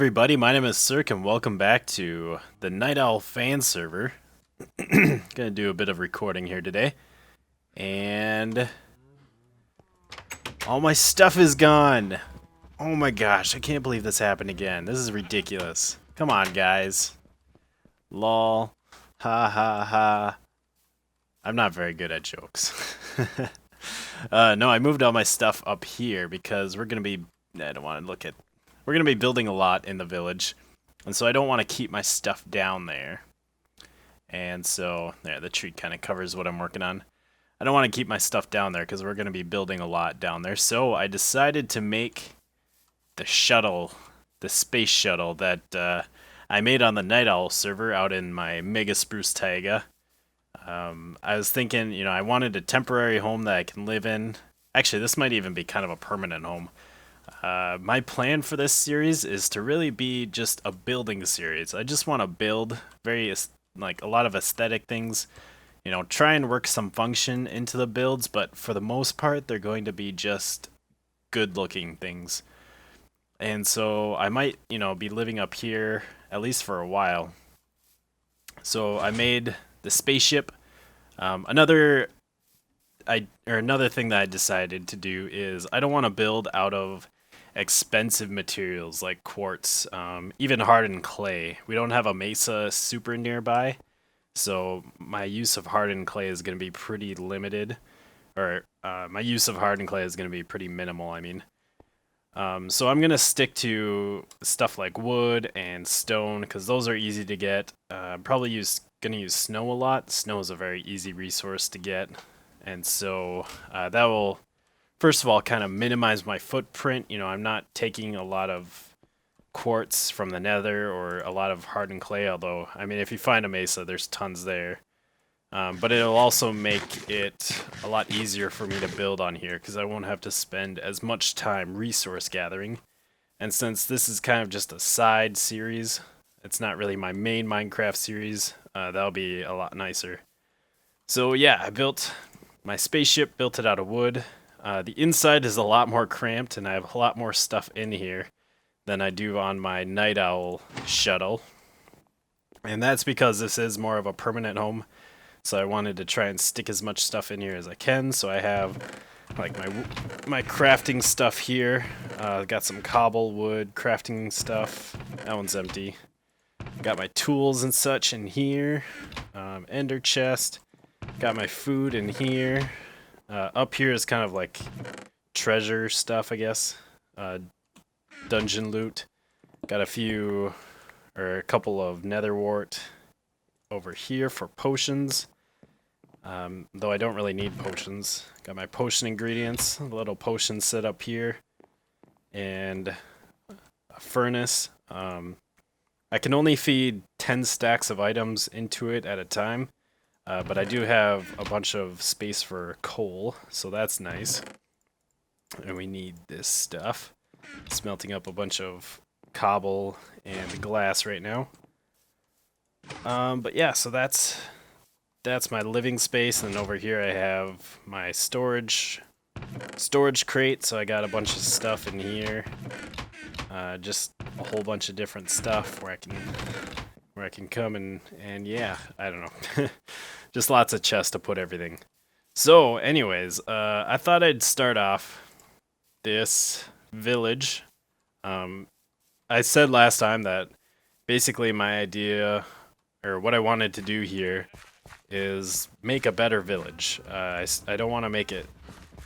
everybody, my name is Sirhc and welcome back to the NightOwl fan server. Gonna do a bit of recording here today. And all my stuff is gone. Oh my gosh, I can't believe this happened again. This is ridiculous. Come on, guys. Lol. Ha ha ha. I'm not very good at jokes. No, I moved all my stuff up here because we're gonna be... I don't want to look at... We're going to be building a lot in the village, and so I don't want to keep my stuff down there. And so, there, the tree kind of covers what I'm working on. I don't want to keep my stuff down there because we're going to be building a lot down there. So I decided to make the shuttle, the space shuttle that I made on the NightOwl server out in my Mega Spruce Taiga. I was thinking, you know, I wanted a temporary home that I can live in. Actually, this might even be kind of a permanent home. My plan for this series is to really be just a building series. I just want to build like a lot of aesthetic things, you know, try and work some function into the builds, but for the most part, they're going to be just good looking things. And so I might, you know, be living up here at least for a while. So I made the spaceship. Another thing that I decided to do is I don't want to build out of expensive materials like quartz, even hardened clay. We don't have a mesa super nearby, so my use of hardened clay is going to be pretty limited, or my use of hardened clay is going to be pretty minimal, I mean. So I'm going to stick to stuff like wood and stone, because those are easy to get. Probably going to use snow a lot. Snow is a very easy resource to get, and so that will... First of all, kind of minimize my footprint. You know, I'm not taking a lot of quartz from the nether or a lot of hardened clay, although, I mean, if you find a mesa, there's tons there. But it'll also make it a lot easier for me to build on here because I won't have to spend as much time resource gathering. And since this is kind of just a side series, it's not really my main Minecraft series, that'll be a lot nicer. So yeah, I built my spaceship, built it out of wood. The inside is a lot more cramped, and I have a lot more stuff in here than I do on my NightOwl shuttle. And that's because this is more of a permanent home, so I wanted to try and stick as much stuff in here as I can. So I have like my crafting stuff here. Got some cobble wood crafting stuff. That one's empty. Got my tools and such in here. Ender chest. Got my food in here. Up here is kind of like treasure stuff, I guess. Dungeon loot. Got a couple of nether wart over here for potions. Though I don't really need potions. Got my potion ingredients, a little potion set up here, and a furnace. I can only feed 10 stacks of items into it at a time. But I do have a bunch of space for coal, so that's nice. And we need this stuff. Smelting up a bunch of cobble and glass right now. But yeah, so that's my living space, and over here I have my storage crate, so I got a bunch of stuff in here. Just a whole bunch of different stuff where I can come and yeah, I don't know. Just lots of chests to put everything. So anyways, I thought I'd start off this village. I said last time that basically my idea, or what I wanted to do here, is make a better village. I don't want to make it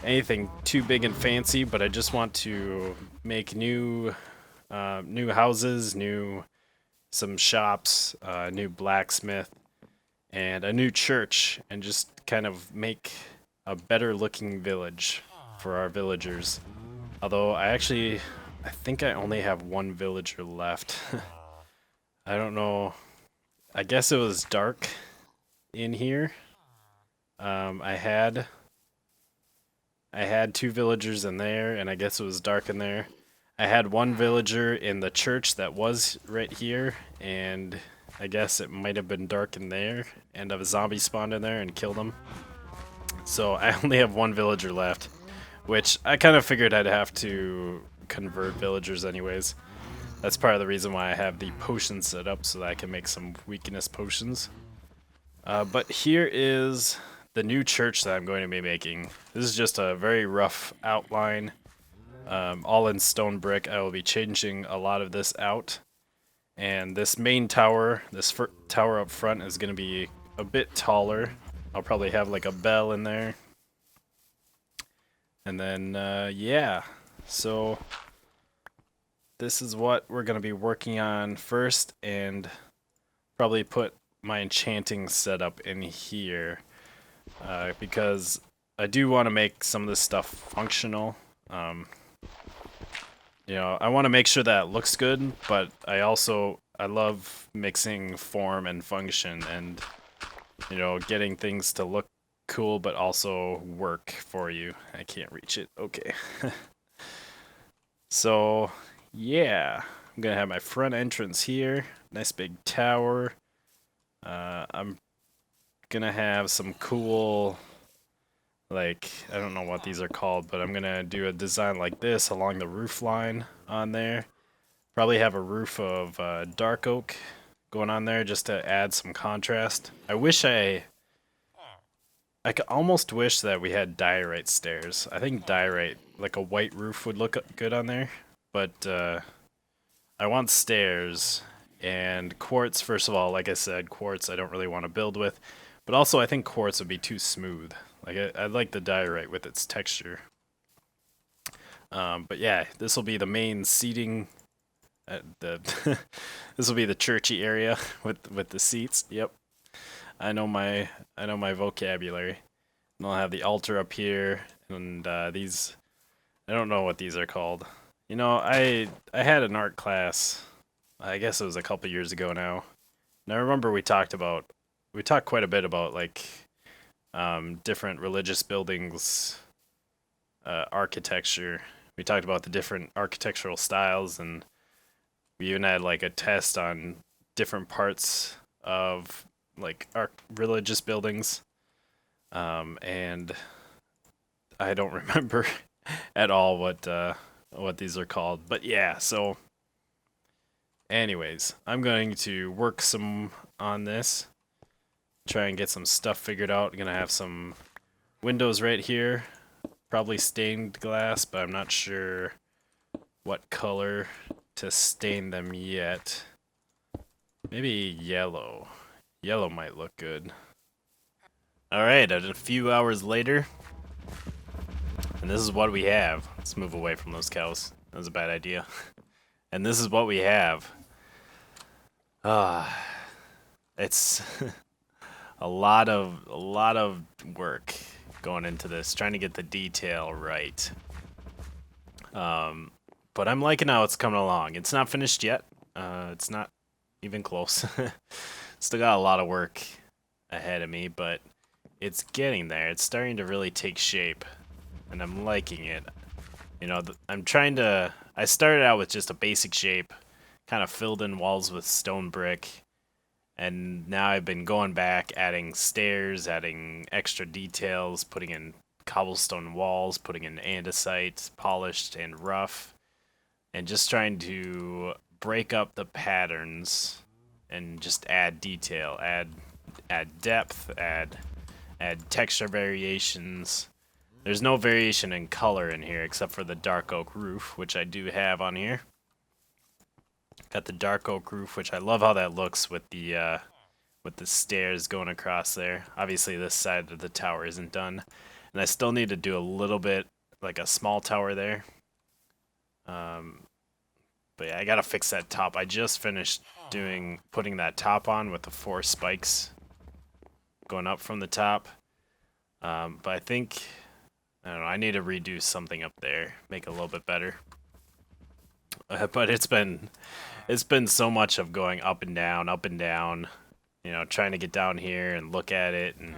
anything too big and fancy, but I just want to make new houses, some shops, a new blacksmith, and a new church, and just kind of make a better looking village for our villagers. Although I think I only have one villager left. I don't know. I guess it was dark in here. I had 2 villagers in there, and I guess it was dark in there. I had one villager in the church that was right here, and I guess it might have been dark in there, and a zombie spawned in there and killed him. So I only have one villager left, which I kind of figured I'd have to convert villagers anyways. That's part of the reason why I have the potion set up, so that I can make some weakness potions. But here is the new church that I'm going to be making. This is just a very rough outline, all in stone brick. I will be changing a lot of this out. And this main tower, this tower up front is going to be a bit taller. I'll probably have like a bell in there. And then, yeah. So this is what we're going to be working on first, and probably put my enchanting setup in here. Because I do want to make some of this stuff functional. You know, I want to make sure that it looks good, but I love mixing form and function, and you know, getting things to look cool but also work for you. I can't reach it. Okay. So, yeah, I'm gonna have my front entrance here. Nice big tower. I'm gonna have some cool, like, I don't know what these are called, but I'm gonna do a design like this along the roof line on there. Probably have a roof of dark oak going on there just to add some contrast. I could almost wish that we had diorite stairs. I think diorite, like a white roof, would look good on there. But I want stairs and quartz. First of all, like I said, quartz I don't really want to build with. But also I think quartz would be too smooth. Like I like the diorite with its texture. But yeah, this will be the main seating. This will be the churchy area with the seats. Yep. I know my vocabulary. And I'll have the altar up here, and these, I don't know what these are called. You know, I had an art class, I guess it was a couple years ago now. And I remember we talked quite a bit about like different religious buildings, architecture. We talked about the different architectural styles, and we even had like a test on different parts of like religious buildings, and I don't remember at all what these are called. But yeah, so anyways, I'm going to work some on this, try and get some stuff figured out. I'm gonna have some windows right here, probably stained glass, but I'm not sure what color to stain them yet. Maybe yellow. Yellow might look good. Alright, a few hours later, and this is what we have. Let's move away from those cows. That was a bad idea. And this is what we have. It's a lot of work going into this, trying to get the detail right. But I'm liking how it's coming along. It's not finished yet. It's not even close. Still got a lot of work ahead of me, but it's getting there. It's starting to really take shape, and I'm liking it. You know, I started out with just a basic shape, kind of filled in walls with stone brick, and now I've been going back, adding stairs, adding extra details, putting in cobblestone walls, putting in andesite, polished and rough, and just trying to break up the patterns and just add detail, add depth, add texture variations. There's no variation in color in here except for the dark oak roof, which I do have on here. Got the dark oak roof, which I love how that looks with the stairs going across there. Obviously this side of the tower isn't done, and I still need to do a little bit, like a small tower there. But yeah, I gotta fix that top. I just finished putting that top on with the 4 spikes going up from the top. But I think, I don't know, I need to redo something up there, make it a little bit better. But it's been so much of going up and down, you know, trying to get down here and look at it. And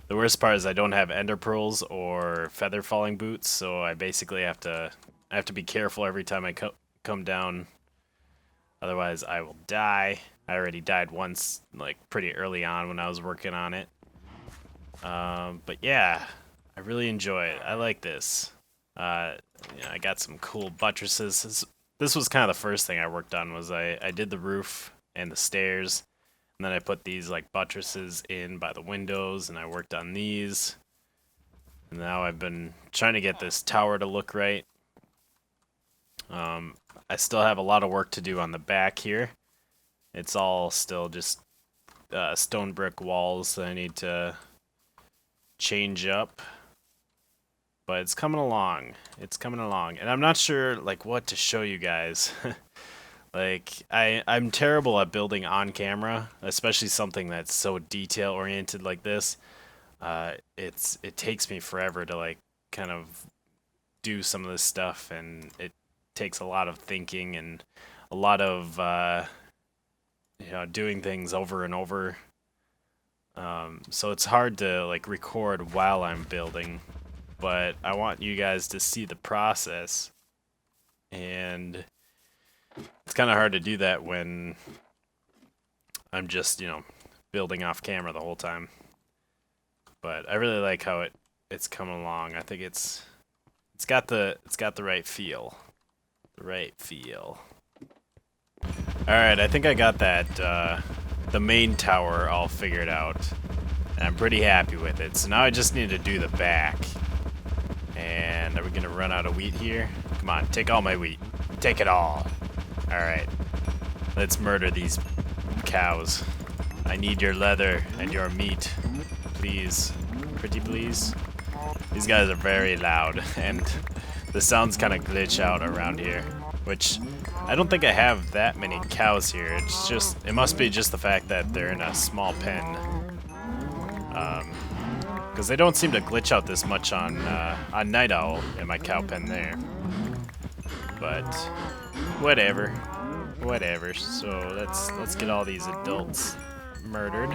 the worst part is I don't have ender pearls or feather falling boots, so I basically have to be careful every time I come down. Otherwise I will die. I already died once, like pretty early on when I was working on it. But yeah, I really enjoy it. I like this. You know, I got some cool buttresses. this was kind of the first thing I worked on. Was I did the roof and the stairs, and then I put these like buttresses in by the windows, and I worked on these. And now I've been trying to get this tower to look right. I still have a lot of work to do on the back here. It's all still just stone brick walls that I need to change up. But it's coming along. It's coming along. And I'm not sure like what to show you guys. Like I'm terrible at building on camera, especially something that's so detail oriented like this. It takes me forever to like kind of do some of this stuff, and it takes a lot of thinking and a lot of doing things over and over. So it's hard to like record while I'm building, but I want you guys to see the process, and it's kind of hard to do that when I'm just building off camera the whole time. But I really like how it's coming along. I think it's got the right feel. The right feel. Alright, I think I got that the main tower all figured out. And I'm pretty happy with it. So now I just need to do the back. And are we gonna run out of wheat here? Come on, take all my wheat. Take it all. Alright. Let's murder these cows. I need your leather and your meat. Please. Pretty please. These guys are very loud, and the sounds kind of glitch out around here, which I don't think I have that many cows here. It's just, it must be just the fact that they're in a small pen. Because they don't seem to glitch out this much on NightOwl in my cow pen there. But whatever. Whatever. So let's get all these adults murdered.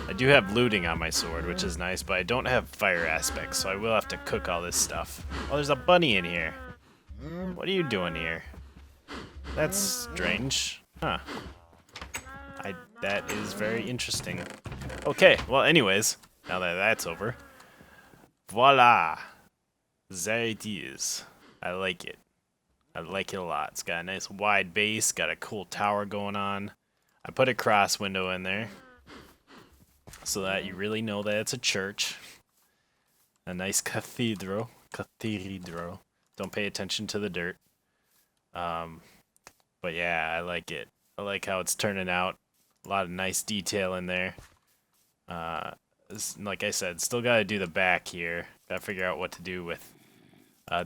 I do have looting on my sword, which is nice, but I don't have fire aspects, so I will have to cook all this stuff. Oh, there's a bunny in here. What are you doing here? That's strange. Huh. That is very interesting. Okay, well anyways, now that that's over. Voila! There it is. I like it. I like it a lot. It's got a nice wide base, got a cool tower going on. I put a cross window in there, so that you really know that it's a church. A nice cathedral. Cathedral. Don't pay attention to the dirt. But yeah, I like it. I like how it's turning out. A lot of nice detail in there. Like I said, still gotta do the back here. Gotta figure out what to do with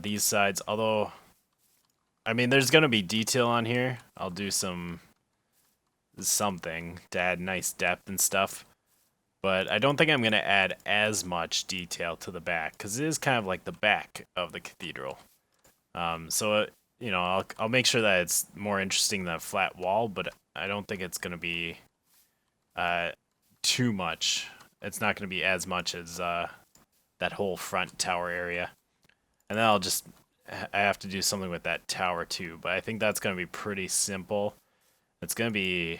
these sides. Although, I mean, there's gonna be detail on here. I'll do something to add nice depth and stuff. But I don't think I'm going to add as much detail to the back, because it is kind of like the back of the cathedral. So, I'll make sure that it's more interesting than a flat wall, but I don't think it's going to be too much. It's not going to be as much as that whole front tower area. And then I have to do something with that tower too, but I think that's going to be pretty simple. It's going to be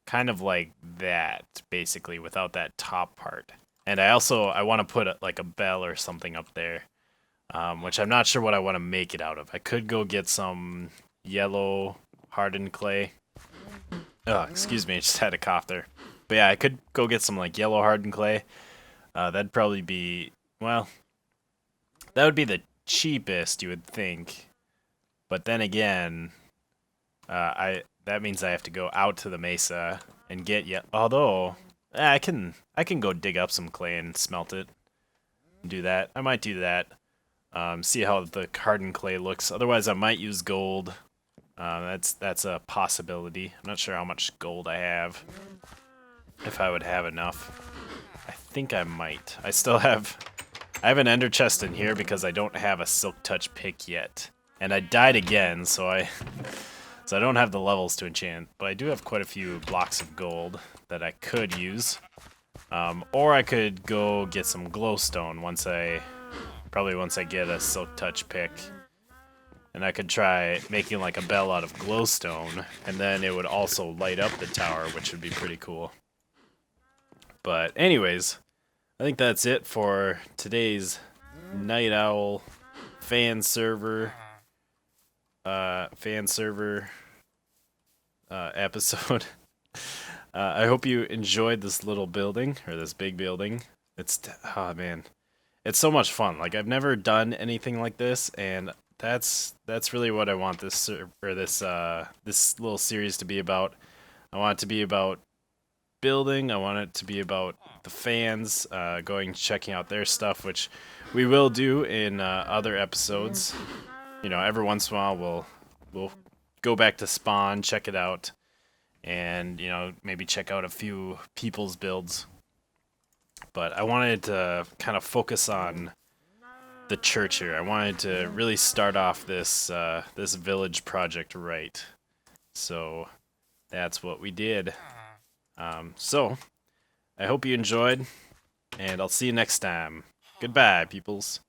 kind of like that, basically, without that top part. And I want to put like a bell or something up there, which I'm not sure what I want to make it out of. I could go get some yellow hardened clay. Oh, excuse me, I just had a cough there. But yeah, I could go get some like yellow hardened clay. That'd probably be, well, that would be the cheapest, you would think. But then again, that means I have to go out to the mesa and get although I can go dig up some clay and smelt it. Do that. I might do that. See how the hardened clay looks. Otherwise, I might use gold. That's a possibility. I'm not sure how much gold I have. If I would have enough. I think I might. I have an ender chest in here because I don't have a silk touch pick yet. And I died again, so I don't have the levels to enchant, but I do have quite a few blocks of gold that I could use. Or I could go get some glowstone once I get a silk touch pick. And I could try making like a bell out of glowstone, and then it would also light up the tower, which would be pretty cool. But anyways, I think that's it for today's NightOwl fan server fan server episode. I hope you enjoyed this little building, or this big building. Oh man, it's so much fun. Like, I've never done anything like this, and that's really what I want this little series to be about. I want it to be about building. I want it to be about the fans, going checking out their stuff, which we will do in other episodes. You know, every once in a while we'll go back to Spawn, check it out, and you know, maybe check out a few people's builds. But I wanted to kind of focus on the church here. I wanted to really start off this village project right. So that's what we did. So I hope you enjoyed, and I'll see you next time. Goodbye, peoples.